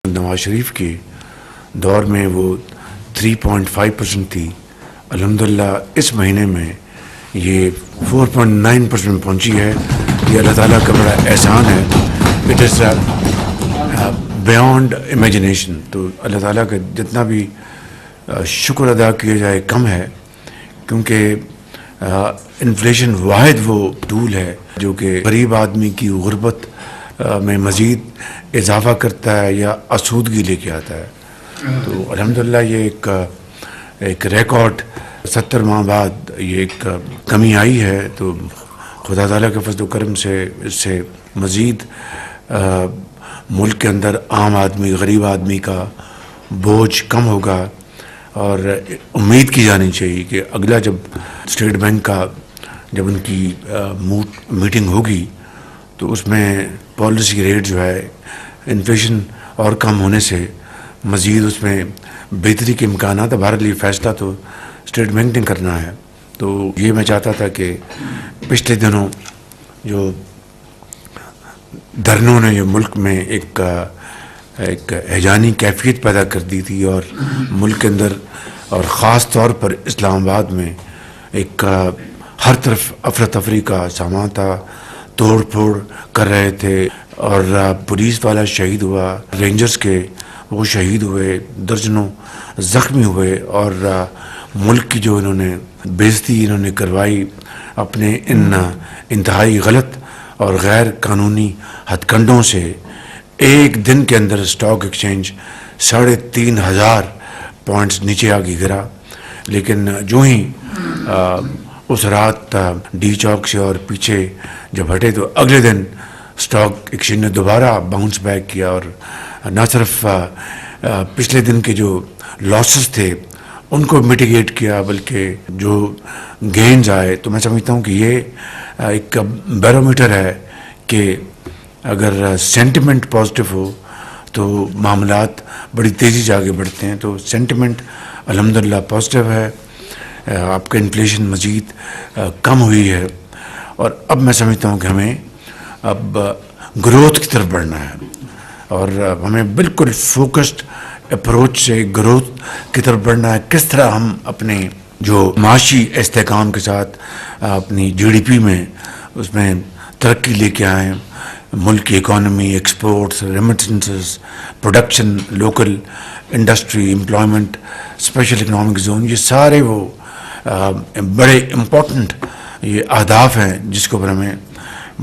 نواز شریف کے دور میں وہ 3.5% تھی. الحمدللہ اس مہینے میں یہ 4.9% پہنچی ہے. یہ اللہ تعالیٰ کا بڑا احسان ہے. It is beyond imagination. تو اللہ تعالیٰ کا جتنا بھی شکر ادا کیا جائے کم ہے، کیونکہ انفلیشن واحد وہ ٹول ہے جو کہ غریب آدمی کی غربت میں مزید اضافہ کرتا ہے یا آسودگی لے کے آتا ہے. تو الحمدللہ یہ ایک ریکارڈ 70 ماہ بعد یہ ایک کمی آئی ہے. تو خدا تعالیٰ کے فضل و کرم سے اس سے مزید ملک کے اندر عام آدمی، غریب آدمی کا بوجھ کم ہوگا. اور امید کی جانی چاہیے کہ اگلا جب اسٹیٹ بینک کا جب ان کی میٹنگ ہوگی تو اس میں پالیسی ریٹ جو ہے انفلیشن اور کم ہونے سے مزید اس میں بہتری کے امکانات. بہرحال یہ فیصلہ تو اسٹیٹ بینک نے کرنا ہے. تو یہ میں چاہتا تھا کہ پچھلے دنوں جو دھرنوں نے جو ملک میں ایک ہیجانی کیفیت پیدا کر دی تھی، اور ملک کے اندر اور خاص طور پر اسلام آباد میں ایک ہر طرف افراتفری کا سامان تھا. توڑ پھوڑ کر رہے تھے اور پولیس والا شہید ہوا، رینجرز کے وہ شہید ہوئے، درجنوں زخمی ہوئے. اور ملک کی جو انہوں نے بےعزتی انہوں نے کروائی اپنے ان انتہائی غلط اور غیر قانونی ہتھ کنڈوں سے. ایک دن کے اندر اسٹاک ایکسچینج 3,500 پوائنٹس نیچے آ کے گرا. لیکن جو ہی اس رات ڈی چوک سے اور پیچھے جب ہٹے تو اگلے دن اسٹاک ایکسچینج نے دوبارہ باؤنس بیک کیا. اور نہ صرف پچھلے دن کے جو لاسز تھے ان کو میٹیگیٹ کیا، بلکہ جو گینز آئے. تو میں سمجھتا ہوں کہ یہ ایک بیرومیٹر ہے کہ اگر سینٹیمنٹ پازیٹیو ہو تو معاملات بڑی تیزی سے آگے بڑھتے ہیں. تو سینٹیمنٹ الحمدللہ پازیٹیو ہے. آپ کا انفلیشن مزید کم ہوئی ہے. اور اب میں سمجھتا ہوں کہ ہمیں اب گروتھ کی طرف بڑھنا ہے، اور ہمیں بالکل فوکسڈ اپروچ سے گروتھ کی طرف بڑھنا ہے. کس طرح ہم اپنے جو معاشی استحکام کے ساتھ اپنی جی ڈی پی میں اس میں ترقی لے کے آئیں. ملک کی economy, exports, remittances, production, local industry, employment, special economic zone, یہ سارے وہ بڑے امپورٹنٹ یہ اہداف ہیں جس کے اوپر ہمیں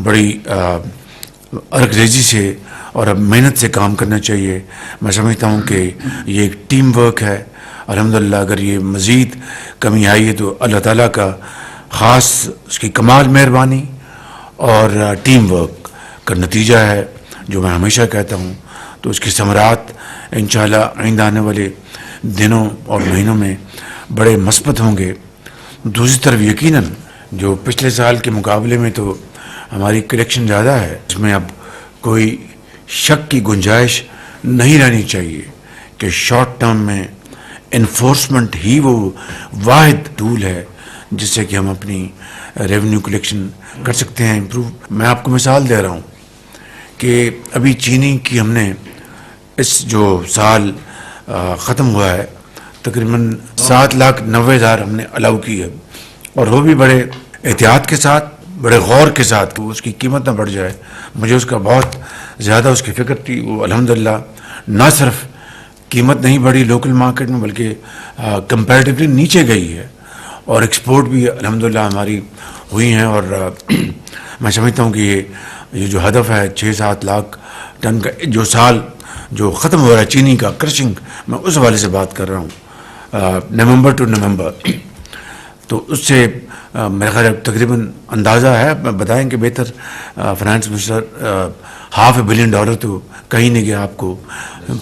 بڑی ارغریزی سے اور اب محنت سے کام کرنا چاہیے. میں سمجھتا ہوں کہ یہ ایک ٹیم ورک ہے. الحمدللہ اگر یہ مزید کمی آئی ہے تو اللہ تعالیٰ کا خاص اس کی کمال مہربانی اور ٹیم ورک کا نتیجہ ہے، جو میں ہمیشہ کہتا ہوں. تو اس کی ثمرات انشاءاللہ آئندہ آنے والے دنوں اور مہینوں میں بڑے مثبت ہوں گے. دوسری طرف یقیناً جو پچھلے سال کے مقابلے میں تو ہماری کلیکشن زیادہ ہے، اس میں اب کوئی شک کی گنجائش نہیں رہنی چاہیے کہ شارٹ ٹرم میں انفورسمنٹ ہی وہ واحد ٹول ہے جس سے کہ ہم اپنی ریونیو کلیکشن کر سکتے ہیں امپروو. میں آپ کو مثال دے رہا ہوں کہ ابھی چینی کی ہم نے اس جو سال ختم ہوا ہے تقریباً 7,90,000 ہم نے الاؤ کی ہے، اور وہ بھی بڑے احتیاط کے ساتھ، بڑے غور کے ساتھ کہ اس کی قیمت نہ بڑھ جائے. مجھے اس کا بہت زیادہ اس کی فکر تھی. وہ الحمدللہ نہ صرف قیمت نہیں بڑھی لوکل مارکیٹ میں بلکہ کمپیریٹیولی نیچے گئی ہے، اور ایکسپورٹ بھی الحمدللہ ہماری ہوئی ہیں. اور میں سمجھتا ہوں کہ یہ جو ہدف ہے 6-7 لاکھ ٹن کا جو سال جو ختم ہو رہا ہے چینی کا کرشنگ، میں اس حوالے سے بات کر رہا ہوں نومبر ٹو نومبر. تو اس سے میرا خیال تقریباً اندازہ ہے، بتائیں کہ بہتر فائنانس منسٹر $500 بلین تو کہیں نہیں گیا. آپ کو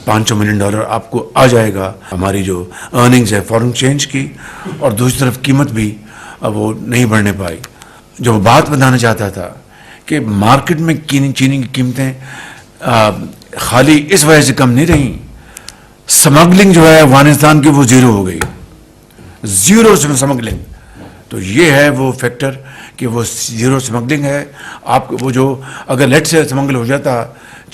$500 ملین آپ کو آ جائے گا. ہماری جو ارننگز ہے فورن چینج کی، اور دوسری طرف قیمت بھی وہ نہیں بڑھنے پائی. جو بات بتانا چاہتا تھا کہ مارکیٹ میں چینی کی قیمتیں خالی اس وجہ سے کم نہیں رہیں، سمگلنگ جو ہے افغانستان کی وہ زیرو ہو گئی، زیرو سمگلنگ. تو یہ ہے وہ فیکٹر کہ وہ زیرو سمگلنگ ہے. آپ وہ جو اگر لیٹ سے سمگل ہو جاتا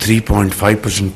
3.5%